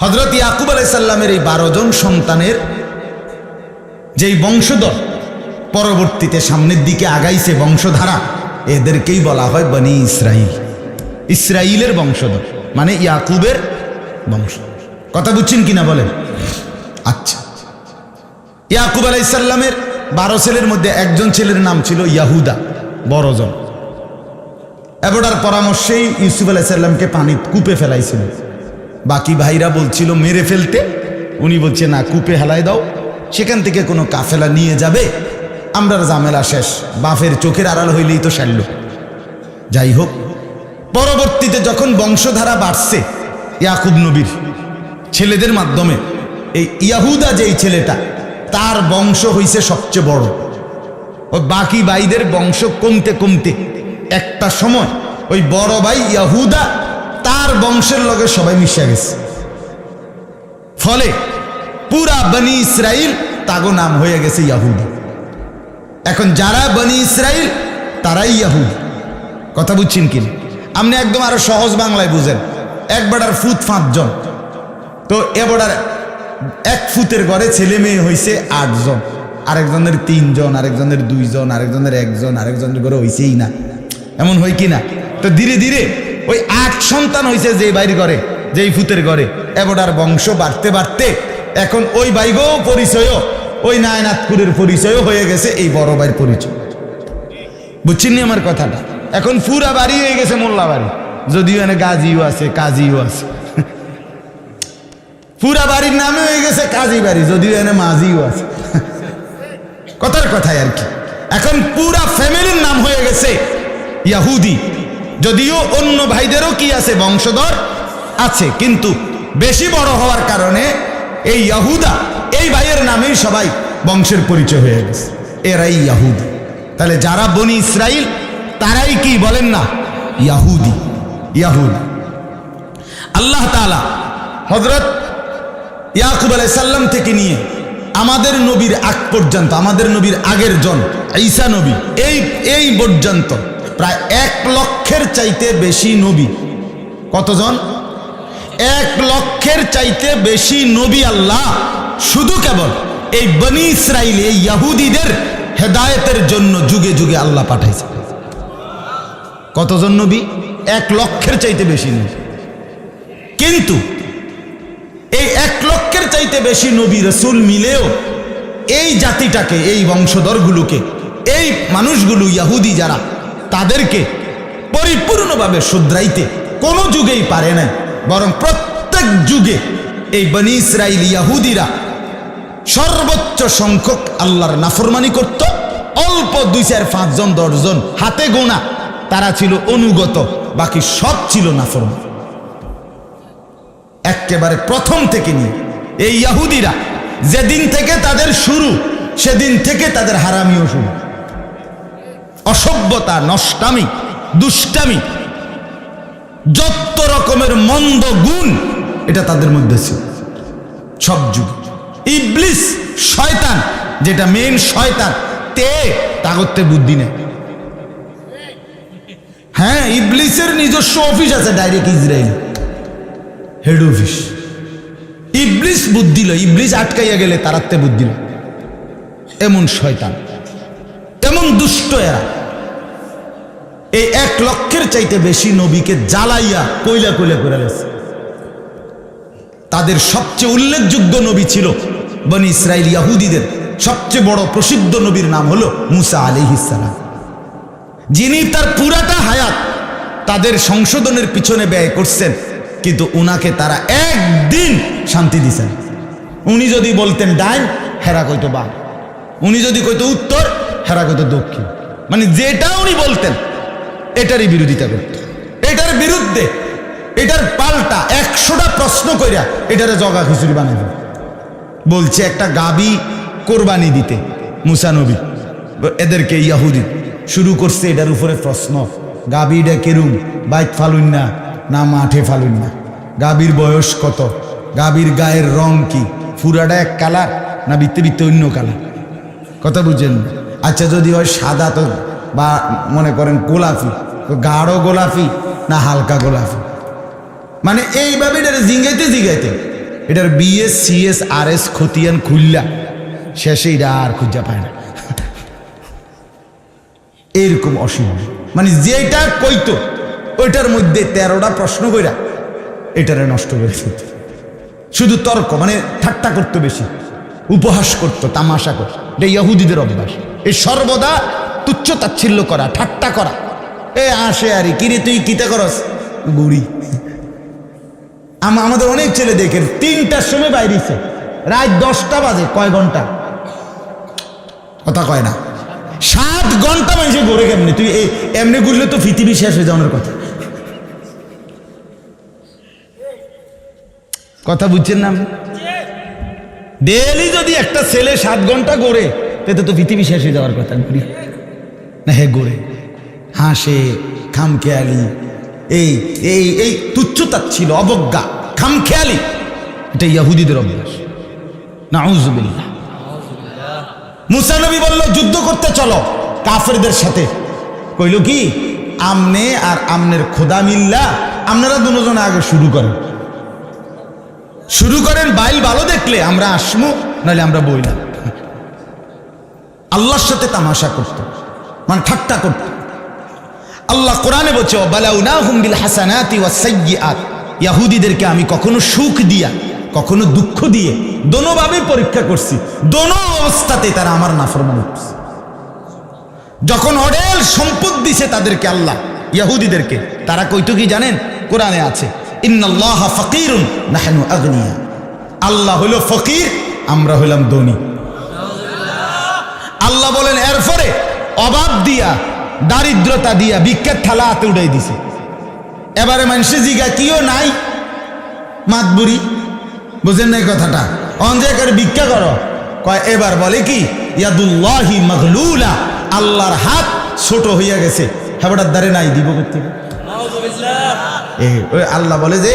হযরত ইয়াকুব আলাইহিস সালামের এই 12 জন সন্তানের যেই বংশধর পরবর্তীতে সামনের দিকে আগাইছে বংশধারা, এদেরকেই বলা হয় বনি ইসরাইল। ইসরাইলের বংশধর মানে ইয়াকুবের বংশ। কথা বুঝছেন কিনা বলেন? আচ্ছা, ইয়াকুব আলাইহিস সালামের 12 ছেলের মধ্যে একজন ছেলের নাম ছিল ইয়াহুদা, বড়জন। এবড়ার পরামর্শেই ইউসুফ আলাইহিস সালামকে পানি কূপে ফেলাইছিল। বাকি ভাইরা বলছিল মেরে ফেলতে, উনি বলছে না, কূপে হেলাই দাও, সেখান থেকে কোনো কাফেলা নিয়ে যাবে, আমরা ঝামেলা শেষ, বাপের চোখের আড়াল হইলেই তো সারল। যাই হোক, পরবর্তীতে যখন বংশধারা বাড়ছে ইয়াকুব নবীর ছেলেদের মাধ্যমে, এই ইয়াহুদা যেই ছেলেটা, তার বংশ হইছে সবচেয়ে বড়। ওই বাকি ভাইদের বংশ কমতে কমতে একটা সময় ওই বড় ভাই ইয়াহুদা তার বংশের লগে সবাই মিশে গেছে। ফলে পুরা বনি ইসরাইল তাগো নাম হয়ে গেছে ইয়াহুদা। এখন যারা বনি ইসরাইল তারাই ইয়াহুদি। কথা বুঝছেন কিনা? আপনি একদম আরো সহজ বাংলায় বুঝেন। এক বেটার ফুত 5 জন, তো এ বেটার 1 ফুতের ঘরে ছেলে মেয়ে হয়েছে 8 জন, আরেকজনের 3 জন, আরেকজনের 2 জন, আরেকজনের 1 জন, আরেকজনের ঘরে হয়েছেই না। এমন হয় কি না? তো ধীরে ধীরে ওই 8 সন্তান হয়েছে যে বাইর ঘরে, যেই ফুতের ঘরে, এবটার বংশ বাড়তে বাড়তে এখন ওই বাইগো পরিচয়ও, ওই নায়নাথপুরের পরিচয়ও হয়ে গেছে এই বড় ভাইয়ের পরিচয়। বুঝছেন আমার কথাটা? এখন পুরা বাড়ি হয়ে গেছে মোল্লা বাড়ি, যদিও এনে গাজীও আছে, কাজীও আছে। পুরা বাড়ির নামে হয়ে গেছে কাজী বাড়ি, যদিও এনে মাঝিও আছে। কথার কথাই আর কি। এখন পুরা ফ্যামিলির নাম হয়ে গেছে ইয়াহুদি, যদিও অন্য ভাইদেরও কি আছে, বংশধর আছে, কিন্তু বেশি বড় হওয়ার কারণে এই ইয়াহুদা এই ভাইয়ের নামেই সবাই বংশের পরিচয় হয়ে গেছে, এরাই ইয়াহুদি। তাহলে যারা বনি ইসরাইল তারাই কি বলেন না? ইয়াহুদি। ইয়াহুদি। আল্লাহ তাআলা হযরত ইয়াকুব আলাইহিস সালাম থেকে নিয়ে আমাদের নবীর আগ পর্যন্ত, আমাদের নবীর আগের জন ঈসা নবী, এই পর্যন্ত প্রায় 1 লক্ষের চাইতে বেশি নবী। কতজন? 1 লক্ষের চাইতে বেশি নবী আল্লাহ শুধু কেবল এই বনি ইসরাইল, এই ইয়াহুদীদের হেদায়েতের জন্য যুগে যুগে আল্লাহ পাঠাইছে। কতজন নবী? 1 লক্ষের চাইতে বেশি নবী। কিন্তু এই 1 লক্ষের চাইতে বেশি নবী রাসূল মিলেও এই জাতিটাকে, এই বংশধরগুলোকে, এই মানুষগুলো ইয়াহুদি যারা, তাদেরকে পরিপূর্ণভাবে শুধরাইতে কোনো যুগেই পারে নাই। বরং প্রত্যেক যুগে এই বনি ইসরাইল ইয়াহুদিরা সর্বোচ্চ সংখ্যক আল্লাহর নাফরমানি করত। অল্প 2, 4, 5 জন, 10 জন হাতে গোনা তারা ছিল অনুগত, বাকি সব ছিল নাফরমান। একেবারে প্রথম থেকে নিয়ে এই ইয়াহুদিরা যেদিন থেকে তাদের শুরু, সেদিন থেকে তাদের হারামিও শুরু। অসভ্যতা, নষ্টামি, দুষ্টামি, যত রকমের মন্দ গুণ এটা তাদের মধ্যে ছিল সব যুগে। ইবলিস, শয়তান, যেটা মেইন শয়তান, তাগতে বুদ্ধি নেই। হ্যাঁ, ইবলিসের নিজস্ব অফিস আছে, ডাইরেক্ট ইসরায়েল হেড অফিস। ইবলিস বুদ্ধি লয়, ইবলিস আটকাইয়া গেলে তারাতে বুদ্ধি লয়। এমন শয়তান, এমন দুষ্ট এরা। এই 1 লক্ষের চাইতে বেশি নবীকে জ্বালাইয়া কইলা কইলা করে গেছে। তাদের সবচেয়ে উল্লেখযোগ্য নবী ছিল বনি ইসরাইল ইয়াহুদীদের সবচেয়ে বড় প্রসিদ্ধ নবীর নাম হলো মুসা আলাইহিস সালাম, যিনি তার পুরাটা হায়াত তাদের সংশোধনের পিছনে ব্যয় করছেন, কিন্তু উনাকে তারা একদিন শান্তি দিছেন। উনি যদি বলতেন ডাইন, হেরা কইতো বাম, উনি যদি কইতো উত্তর, হেরা কইতো দক্ষিণ। মানে যেটা উনি বলতেন এটারই বিরোধিতা করত, এটার বিরুদ্ধে, এটার পাল্টা 100টা প্রশ্ন কইরা এটারে জগা খিচুড়ি বানাই দিল। বলছে একটা গাবি কোরবানি দিতে মুসা নবী এদেরকে ইয়াহুদি শুরু করছে এটার উপরে প্রশ্ন, গাবিটা কেরুম, বাইক ফালুন না না মাঠে ফালুন না, গাবির বয়স কত, গাবির গায়ের রং কি, পুরাটা এক কালার না বিত্তে বিত্তে অন্য কালার। কথা বুঝেন? আচ্ছা, যদি হয় সাদা তো, বা মনে করেন গোলাপি, তো গাঢ় গোলাপি না হালকা গোলাপি। মানে এইভাবে জিগাইতে জিগাইতে এটার বিএস সিএস আর এস খতিয়ান খুললা শেষে এটা আর খুঁজা পায় না। এরকম অসুবিধা, মানে যেটা কইতো ওইটার মধ্যে 13টা প্রশ্ন কইরা এটারে নষ্ট করে ফেলত। শুধু তর্ক, মানে ঠাট্টা করতো বেশি, উপহাস করতো, তামাশা করতো। এটা ইহুদিদের অভ্যাস, এই সর্বদা তুচ্ছ তাচ্ছিল্য করা, ঠাট্টা করা। এ আসে আরে কিরে তুই কিতা করস বুড়ি। আমাদের অনেক ছেলে দেখেন 3টার সময় বাইরেছে, রাত 10টা বাজে, কয় ঘন্টা কথা কয় না, 7 ঘন্টা মানুষে ঘুরে। কেমনি তুই এমনি ঘুরলে তো পৃথিবী শেষ হয়ে যাওয়ার কথা। কথা বুঝছেন না? ডেলি যদি একটা ছেলে 7 ঘন্টা ঘোরে তাতে তো পৃথিবী শেষ হয়ে যাওয়ার কথা। ঘুরি না, হে ঘোরে, হাসে, খামখেয়ালি, এই এই এই তুচ্ছতাচ্ছিল, অবজ্ঞা, খামখেয়ালি, এটা ইহুদিদের অভ্যাস। নাউযুবিল্লাহ। মুসা নবী বলল যুদ্ধ করতে চলো কাফেরদের সাথে। কইল কি, আমনে আর আমনের খোদা মিল্লা আপনারা দুজনে আগে শুরু করেন, বাইল ভালো দেখলে আমরা আসমু, নাহলে আমরা বইলাম। আল্লাহর সাথে তামাশা করত, মানে ঠাট্টা করত। আল্লাহ কোরআনে বলছে বালাউনাহুম বিল হাসানাতি ওয়াস সাইয়্যাত, ইহুদিদেরকে আমি কখনো সুখ দিয়া কখনো দুঃখ দিয়ে দোনোভাবে পরীক্ষা করছি, দোনো অবস্থাতে তারা আমার নাফরমানি করছে। যখন অঢেল সম্পদ দিছে তাদেরকে আল্লাহ, ইহুদিদেরকে, তারা কইতো কি জানেন? কোরআনে আছে ইন্নাল্লাহা ফাকিরুন নাহনু আগনিয়া, আল্লাহ হইল ফকির, আমরা হইলাম ধনী। আল্লাহ বলেন এরপরে অভাব দিয়া, দারিদ্রতা দিয়া ভিক্ষার থালা হাতে উঠাই দিছে। এবারে মানুষে জিগা কিও নাই মাতবুরি, বুঝেন নাই কথাটা? অঞ্জয় করে ভিক্ষা করো, কয় এবার বলে কি ইয়াদুল্লাহি মাগলুলা, আল্লাহর হাত ছোট হইয়া গেছে, হেবাটার দ্বারে নাই, দিব করতে। আল্লাহ বলে যে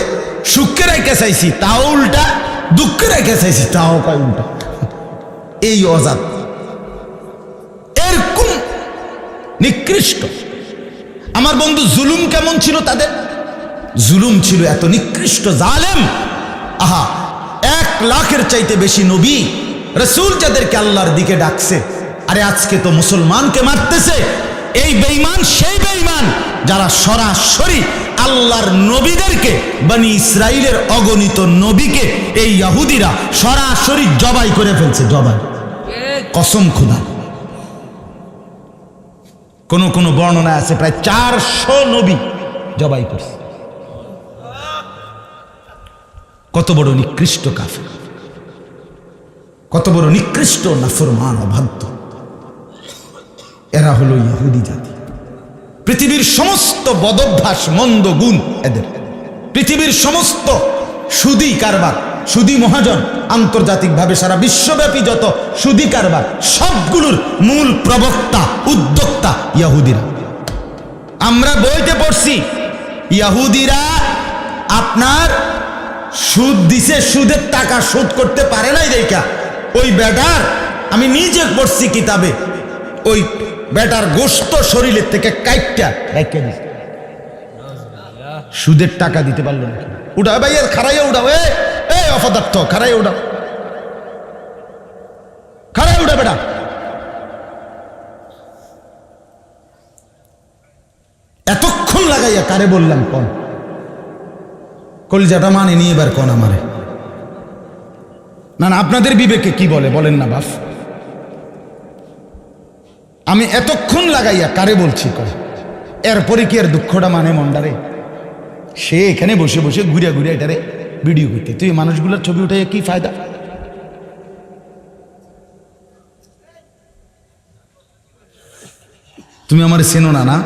সুখে রেখে চাইছি তাও উল্টা, দুঃখে রেখে চাইছি তাও কয় উল্টা। এই অজাত, এরকম নিকৃষ্ট। আমার বন্ধু জুলুম কেমন ছিল তাদের? জুলুম ছিল এত নিকৃষ্ট, জালেম। আহা, 1 লাখের চাইতে বেশি নবী রাসূল যাদেরকে আল্লাহর দিকে ডাকছে, আরে আজকে তো মুসলমানকে মারতেছে। এই বেঈমান সেই বেঈমান যারা সরাসরি আল্লাহর নবীদেরকে, বনি ইসরাইলের অগণিত নবীকে এই ইহুদিরা সরাসরি জবাই করে ফেলছে, জবাই, কসম খোদা। কোন বর্ণনা আছে প্রায় 400 নবী জবাই করছে। কত বড় নিকৃষ্ট কাফের, কত বড় নিকৃষ্ট নাফরমান, অবাধ্য। এরা হলো ইহুদি জাতি। পৃথিবীর সমস্ত বদভ্যাস, মন্দ গুণ এদের। পৃথিবীর সমস্ত সুদী কারবার, সুদী মহাজন, আন্তর্জাতিকভাবে সারা বিশ্বব্যাপী যত সুদী কারবার, সবগুলোর মূল প্রবক্তা, উদ্যোক্তা ইহুদিরা। আমরা বইতে পড়ছি ইহুদিরা আপনার সুদ দিছে, সুদের টাকা শোধ করতে পারে নাই দেখা ওই বেটার, আমি নিজে পড়ছি কিতাবে, ওই বেটার গোশত শরীরের থেকে কাইটটা রাইখা দিছে। সুদের টাকা দিতে পারলো না। উঠাও ভাই, খারাইয়া উঠাও, এই অপদার্থ, খারাইয়া উঠাও, খারাই উঠা বেটা। এতক্ষণ লাগাইয়া কারে বললাম কোন কলিজাটা মানে নিয়ে এবার কোন আমারে। না না, আপনাদের বিবেকে কি বলে বলেন না বাপ। আমি এতক্ষণ লাগাইয়া কারে বলছি কর, এরপরে কি আর দুঃখটা মানে মন্ডারে? সে এখানে বসে বসে ঘুরিয়া ঘুরিয়া এটারে ভিডিও করতে, তুই মানুষগুলোর ছবি উঠে কি ফায়দা? তুমি আমার চেনো না, না?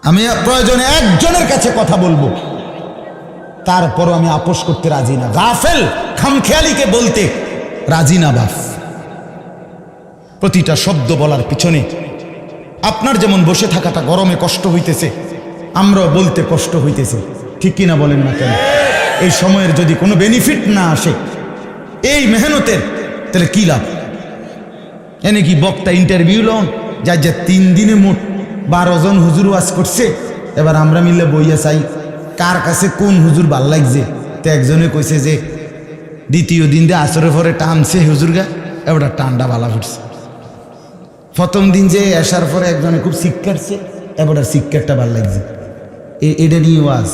আমি প্রয়োজনে একজনের কাছে কথা বলবো, তারপরও আমি আপোষ করতে রাজি না। গাফেল খামখেয়ালিকে বলতে রাজি না বাপ। প্রতিটা শব্দ বলার পিছনে আপনার যেমন বসে থাকাটা গরমে কষ্ট হইতেছে, আমরাও বলতে কষ্ট হইতেছে, ঠিক কিনা বলেন না কেন? এই সময়ের যদি কোনো বেনিফিট না আসে এই মেহনতের, তাহলে কি লাভ? এনে কি বক্তা ইন্টারভিউ লন যা যে 3 দিনে মোট 12 জন হুজুর ওয়াজ করছে, এবার আমরা মিললে বইয়া চাই কার কাছে কোন হুজুর ভাল লাগছে, তো একজনে কইছে যে দ্বিতীয় দিন দিয়ে আসরের পরে টানছে হুজুরগা, এবার টান্ডা বালা ফুটছে। প্রথম দিন যে আসার পরে একজনে খুব শিখ কাটছে, এবার শিক্ষারটা ভাল লাগছে। এটা নিয়ে ওয়াজ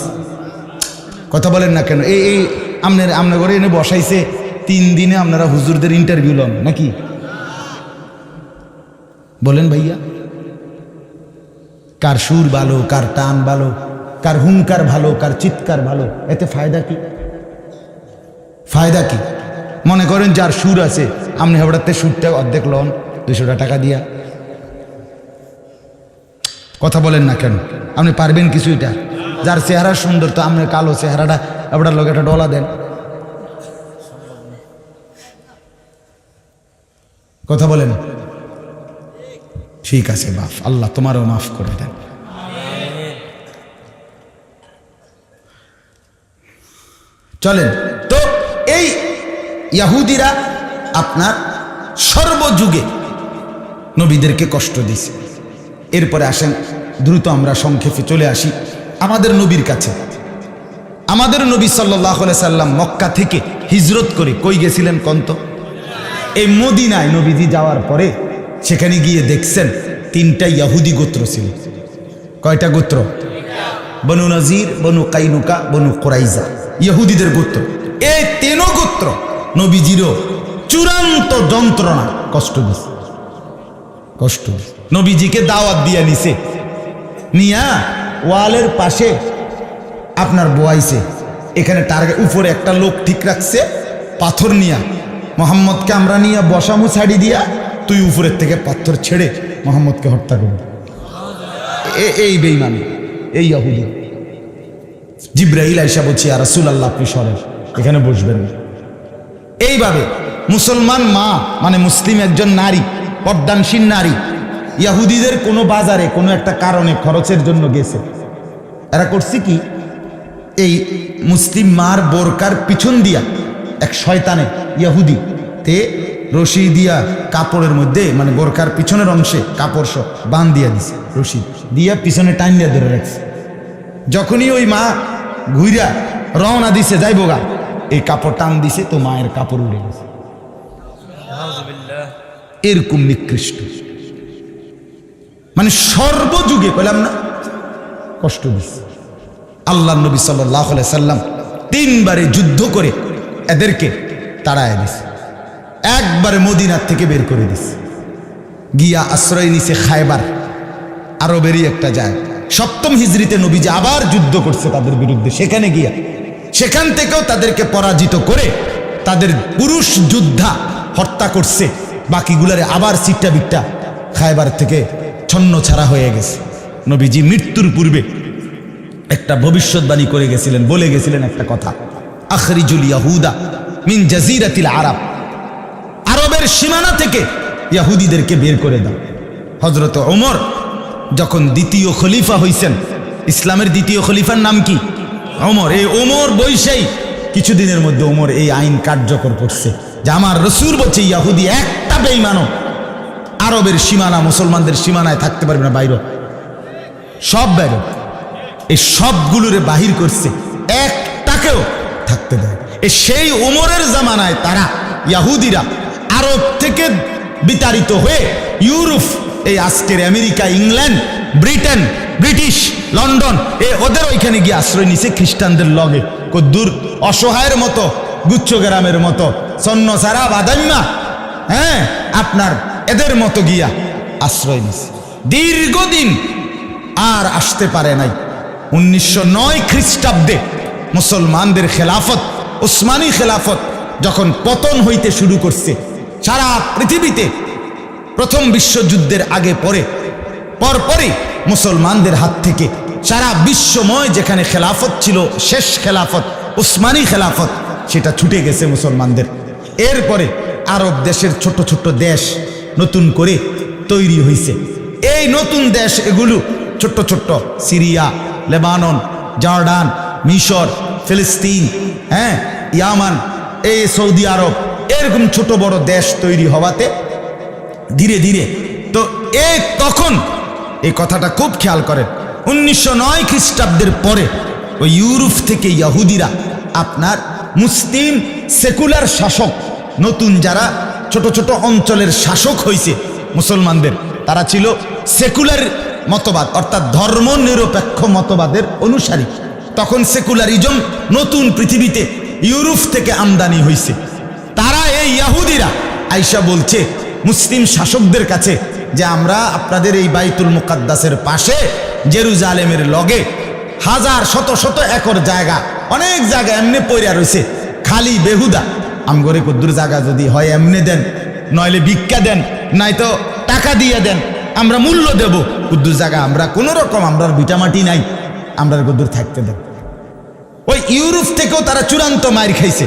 কথা বলেন না কেন? এই আপনার ঘরে এনে বসাইছে 3 দিনে আপনারা হুজুরদের ইন্টারভিউ লন নাকি? বলেন ভাইয়া, কার সুর ভালো, কার টান ভালো, কার হুঙ্কার ভালো, কার চিৎকার ভালো, এতে ফায়দা কি? ফায়দা কি? মনে করেন যার সুর আছে, আপনি হঠাৎ সুরটা অর্ধেক লন 200 টাকা দিয়া। কথা বলেন না কেন? আপনি পারবেন কিছু? এটা যার চেহারা সুন্দর, তো আপনার কালো চেহারাটা আপনার লোক একটা ডলা দেন। কথা বলেন। ঠিক আছে বাপ, আল্লাহ তোমারও মাফ করে দেন। চলেন তো, এই ইহুদিরা আপনার সর্বযুগে নবীদেরকে কষ্ট দিছে। এরপরে আসেন দ্রুত আমরা সংক্ষেপে চলে আসি আমাদের নবীর কাছে। আমাদের নবী সাল্লাল্লাহু আলাইহি সাল্লাম মক্কা থেকে হিজরত করে কই গেছিলেন কন্ত? এই মদিনায় নবীজি যাওয়ার পরে সেখানে গিয়ে দেখছেন 3টা ইহুদি গোত্র ছিল। কয়টা গোত্র? বনু নজির, বনু কাইনুকা, বনু কুরাইজা, ইহুদিদের গোত্র। এই 3 গোত্র নবীজিরও চূড়ান্ত যন্ত্রণা কষ্ট দিছে। কষ্ট নবীজিকে দাওয়াত দিয়া নিছে, নিয়া ওয়ালের পাশে আপনার বোয়াইছে। এখানে টার্গেট উপরে একটা লোক ঠিক রাখছে পাথর নিয়া, মোহাম্মদকে আমরা নিয়ে বসামু ছাড়ি দিয়া, তুই উপরের থেকে পাথর ছেড়ে মোহাম্মদকে হত্যা করবি। এই বেঈমানি, এই ইহুদি। জিবরাইল আয়েশা বলছি, আর রাসূলুল্লাহ আপনি সরেন, এখানে বসবেন। এইভাবে মুসলমান মা মানে মুসলিম একজন নারী, পর্দানশীল নারী, ইহুদিদের কোনো বাজারে কোনো একটা কারণে খরচের জন্য গেছে। এরা করছে কি, এই মুসলিম মার বোরকার পিছন দিয়া এক শয়তানে ইহুদি তে রশি দিয়া কাপড়ের মধ্যে, মানে বোরকার পিছনের অংশে কাপড় সহ বান দিয়া দিছে, রশি দিয়া পিছনে টান দিয়া ধরে রাখছে। যখনই ওই মা ঘুইরা রওনা দিছে যাইব গা, এই কাপড় টান দিছে, তো মায়ের কাপড় উড়ে গেছে। এরকম নিকৃষ্ট, মানে সর্বযুগে কইলাম না কষ্ট দিচ্ছে। আল্লাহ নবী সাল্লাল্লাহু আলাইহি সাল্লাম 3 বারে যুদ্ধ করে এদেরকে তাড়ায় দিছে, একবারে মদিনার থেকে বের করে দিছে। গিয়া আশ্রয় নিছে খায়বার, আরবেরই একটা জায়গা। 7ম হিজরিতে নবীজি আবার যুদ্ধ করছে তাদের বিরুদ্ধে। সেখানে গিয়া সেখান থেকেও তাদেরকে পরাজিত করে তাদের পুরুষ যোদ্ধা হত্যা করছে, বাকিগুলারে আবার সিট্টা বিট্টা খায়বার থেকে ছন্ন ছাড়া হয়ে গেছে। নবীজি মৃত্যুর পূর্বে একটা ভবিষ্যৎবাণী করে গেছিলেন, বলে গেছিলেন একটা কথা, আখরিজুল ইয়াহুদা মিন জাজিরাতিল আরব, আরবের সীমানা থেকে ইহুদিদেরকে বের করে দাও। হযরত ওমর যখন 2য় খলিফা হইছেন, ইসলামের 2য় খলিফার নাম কি? ওমর। এই ওমর বৈশাই কিছুদিনের মধ্যে ওমর এই আইন কার্যকর করছে যে আমার রাসূল বলছে ইহুদি একটা বেঈমানও আরবের সীমানা, মুসলমানদের সীমানায় থাকতে পারবে না, বাইরে সব বাইরে। এই সবগুলোরে বাহির করছে, একটাকেও থাকতে দেয়। সেই ওমরের জামানায় তারা ইহুদিরা আরব থেকে বিতাড়িত হয়ে ইউরোপ, এই আজকের America, England, Britain, British, London, ওদের ওইখানে গিয়ে আশ্রয় নিছে খ্রিস্টানদের লগে। কদ্দুর অসহায়ের মতো, গুচ্ছগ্রামের মতো, সন্ন সারা বাদাম্মা, হ্যাঁ আপনার এদের মতো গিয়া আশ্রয় নিছে। দীর্ঘদিন আর আসতে পারে নাই। 1909 খ্রিস্টাব্দে মুসলমানদের খেলাফত, উসমানী খেলাফত যখন পতন হইতে শুরু করছে সারা পৃথিবীতে, প্রথম বিশ্বযুদ্ধের আগে পরে পরপরই মুসলমানদের হাত থেকে সারা বিশ্বময় যেখানে খেলাফত ছিল, শেষ খেলাফত উসমানী খেলাফত, সেটা ছুটে গেছে মুসলমানদের। এরপরে আরব দেশের ছোট ছোট দেশ নতুন করে তৈরি হয়েছে। এই নতুন দেশ এগুলো ছোট্ট ছোট্ট, সিরিয়া, লেবানন, জর্ডান, মিশর, ফিলিস্তিন, হ্যাঁ ইয়ামান, এই সৌদি আরব, এরকম ছোট বড় দেশ তৈরি হওয়াতে ধীরে ধীরে তো তখন এই কথাটা খুব খেয়াল করেন, 1909 খ্রিস্টাব্দের পরে ওই ইউরোপ থেকে ইহুদিরা আপনার মুসলিম সেকুলার শাসক, নতুন যারা ছোট ছোট অঞ্চলের শাসক হয়েছে মুসলমানদের, তারা ছিল সেকুলার মতবাদ অর্থাৎ ধর্ম নিরপেক্ষ মতবাদের অনুসারী। তখন সেকুলারিজম নতুন পৃথিবীতে ইউরোপ থেকে আমদানি হয়েছে। তারা এই ইহুদিরা আইসা বলছে মুসলিম শাসকদের কাছে যে আমরা আপনাদের এই বাইতুল মুকাদ্দাসের পাশে জেরুজালেমের লগে হাজার শত শত একর জায়গা, অনেক জায়গা এমনি পড়ে রয়েছে খালি বেহুদা, আমগরে কদ্দুর জায়গা যদি হয় এমনি দেন, নইলে ভিক্ষা দেন, নাই তো টাকা দিয়ে দেন, আমরা মূল্য দেব। কদ্দুর জায়গা আমরা কোনো রকম, আমরা ভিটামাটি নাই, আমরা কদ্দুর থাকতে দেন। ওই ইউরোপ থেকেও তারা চূড়ান্ত মাইর খাইছে,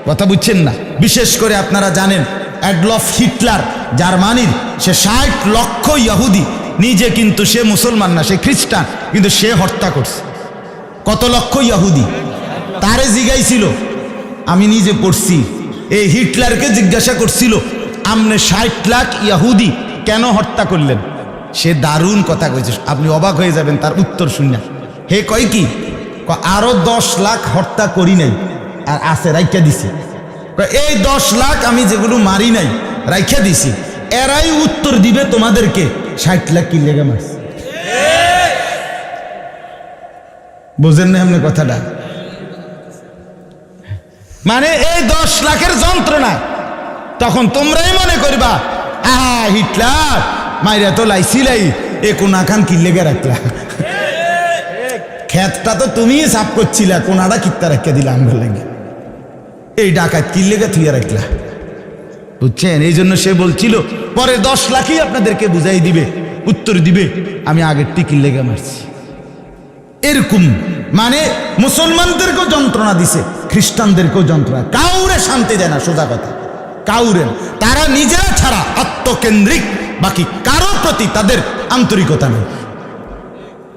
কথা বুঝছেন না? বিশেষ করে আপনারা জানেন অ্যাডলফ হিটলার জার্মানির, সে 60 লক্ষ ইহুদি, নিজে কিন্তু সে মুসলমান না, সে খ্রিস্টান, কিন্তু সে হত্যা করছে। কত লক্ষ ইহুদি? তারে জিগাইছিল, আমি নিজে পড়ছি, এই হিটলারকে জিজ্ঞাসা করছিল আপনি 60 লাখ ইহুদি কেন হত্যা করলেন? সে দারুণ কথা কইছে, আপনি অবাক হয়ে যাবেন তার উত্তর শুনে। হে কয় কি, আরো 10 লাখ হত্যা করি নাই, আর আছে রাইখা দিছি। এই 10 লাখ আমি যেগুলো মারি নাই রাইখা দিছি, এরাই উত্তর দিবে তোমাদেরকে 60 লাখ কি লেগে মারছে। বুঝেন না এমনি কথাটা? মানে এই 10 লাখের যন্ত্রণা তখন তোমরাই মনে করবা হিটলার মাইরা তো লাইছিলাই, এ কোনা খান কি লেগে রাখলা, ক্ষেতটা তো তুমি সাফ করছিলা, কোনাটা কিত্তা রাখিয়া দিলা আমরা লেগে, এই ডাকাত কি লেগে থুইয়া রাখলা। বুঝছেন? এই জন্য সে বলছিল পরে 10 লাখই আপনাদেরকে বুঝাই দিবে, উত্তর দিবে আমি আগের টিকি লেগে মারছি। এরকম মানে মুসলমানদেরকেও যন্ত্রণা দিছে, খ্রিস্টানদেরকেও যন্ত্রণা, কাউরে শান্তি দেয় না, সোজা কথা, কাউরে। তারা নিজেরা ছাড়া আত্মকেন্দ্রিক, বাকি কারো প্রতি তাদের আন্তরিকতা নেই,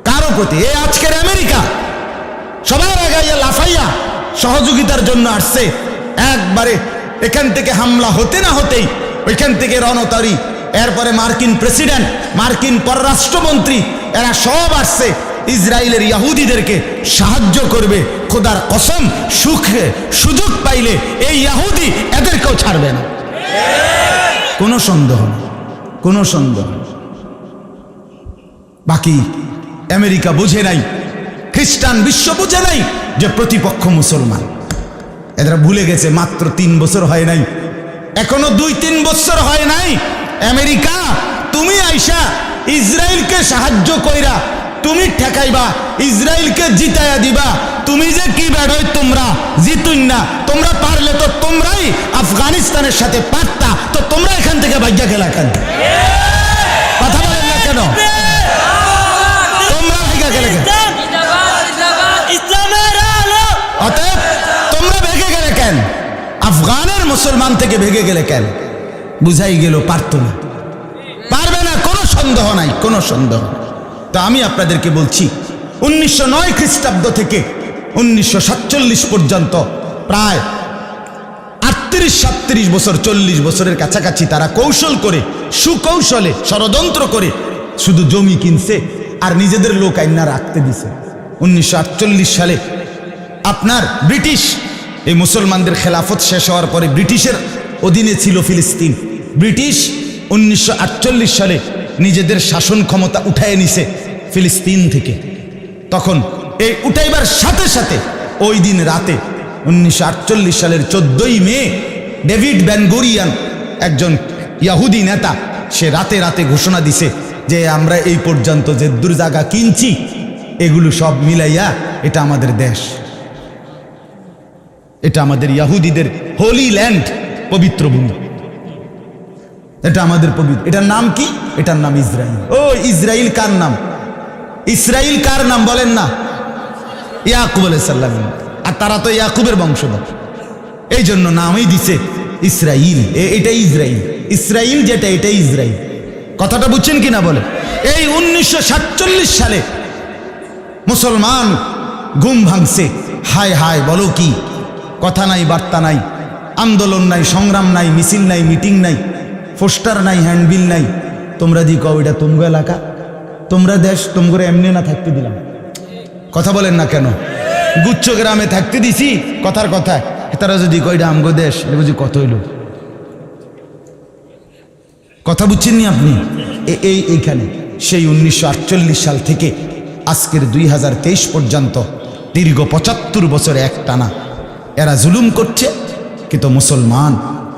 কারো প্রতি। এই আজকের আমেরিকা সবার আগাইয়া লাফাইয়া সহযোগিতার জন্য আসছে, একবারে এখান থেকে হামলা হতে না হতেই ওইখান থেকে রণতরী, এরপরে মার্কিন প্রেসিডেন্ট, মার্কিন পররাষ্ট্রমন্ত্রী, এরা সব আসছে ইসরায়েলের ইহুদিদেরকে সাহায্য করবে। খোদার কসম, সুযোগ পাইলে এই ইহুদি এদেরকেও ছাড়বে না, কোনো সন্দেহ না, কোনো সন্দেহ। বাকি আমেরিকা বুঝে নাই, খ্রিস্টান বিশ্ব বুঝে নাই যে প্রতিপক্ষ মুসলমান। এরা ভুলে গেছে মাত্র 3 বছর হয় নাই, এখনো 2-3 বছর হয় নাই। আমেরিকা তুমি আইসা ইসরায়েলকে সাহায্য কইরা তুমি ঠেকাইবা, ইসরায়েলকে জিতাইয়া দিবা। তুমি যে কি বেড়ই, তোমরা জিতুন না, তোমরা পারলে তো তোমরাই আফগানিস্তানের সাথে পারতা, তো তোমরা এখান থেকে ভাগ্যা গেলা কেন? কথা বলেন না কেন? তোমরা ভাগ্যা গেলে কেন? অতএব তোমরা ভেগে গেলে কেন? আফগানের মুসলমান থেকে ভেগে গেলে কেন? বুঝাই গেল পারতো না, পারবে না, কোনো সন্দেহ নাই, কোনো সন্দেহ। তো আমি আপনাদেরকে বলছি 1909 খ্রিস্টাব্দ থেকে 1947 পর্যন্ত প্রায় 38-37 বছর, 40 বছরের কাছাকাছি তারা কৌশল করে, সুকৌশলে, ষড়যন্ত্র করে শুধু জমি কিনছে আর নিজেদের লোক আইনা রাখতে দিছে। 1948 সালে আপনার ব্রিটিশ, এই মুসলমানদের খেলাফত শেষ হওয়ার পরে ব্রিটিশের অধীনে ছিল ফিলিস্তিন। ব্রিটিশ 1948 সালে নিজেদের শাসন ক্ষমতা উঠায় নিছে ফিলিস্তিন থেকে। তখন এই উঠাইবার সাথে সাথে ওই দিন রাতে 1948 সালের 14ই মে ডেভিড বেন গুরিয়ন, একজন ইহুদি নেতা, সে রাতে রাতে ঘোষণা দিছে যে আমরা এই পর্যন্ত যে দূর জায়গা কিনছি এগুলো সব মিলাইয়া এটা আমাদের দেশ, এটা আমাদের ইহুদিদের হোলি ল্যান্ড, পবিত্র ভূমি, এটা আমাদের পবিত্র। এটার নাম কি? এটার নাম ইসরায়েল। ও ইসরায়েল কার নাম? ইসরায়েল কার নাম বলেন না? ইয়াকুব আলাইহিস সালাম। আর তারা তো ইয়াকুবের বংশধর, এই জন্য নামই দিছে ইসরায়েল। এটা ইসরায়েল, ইসরায়েল যেটা এটা ইসরায়েল। কথাটা বুঝছেন কিনা বলে? এই 1947 সালে মুসলমান ঘুম ভাঙছে। হায় হায়, বলো কি? কথা নাই, বার্তা নাই, আন্দোলন নাই, সংগ্রাম নাই, মিছিল নাই, মিটিং নাই, পোস্টার নাই, হ্যান্ডবিল নাই। তোমরা দি কও এটা তোমরা এলাকা, তোমরা দেশ, তোমরা এমনি না থাকতে দিলাম। কথা বলেন না কেন? গুচ্ছ গ্রামে থাকতে দিছি কথার কথা, তারা যদি কয়টা আমগো দেশ, এটা বুঝি কত হইল? কথা বুঝছেন নি আপনি? এইখানে সেই 1948 সাল থেকে আজকের 2023 পর্যন্ত দীর্ঘ 75 বছরে এক টানা এরা জুলুম করছে। কিন্তু মুসলমান,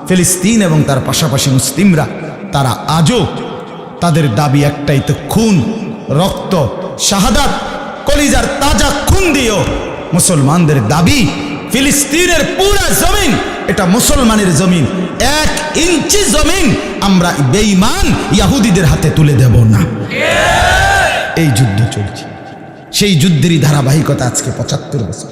ফিলিস্তিন এবং তার পাশাপাশি মুসলিমরা, তারা আজও তাদের দাবি একটাই, তো খুন, রক্ত, শাহাদাত, কলিজার তাজা খুন দিয়েও মুসলমানদের দাবি ফিলিস্তিনের পুরা জমিন এটা মুসলমানের জমিন, 1 ইঞ্চি জমিন আমরা বেঈমান ইহুদিদের হাতে তুলে দেব না। এই যুদ্ধ চলছে, সেই যুদ্ধেরই ধারাবাহিকতা আজকে 75 বছর।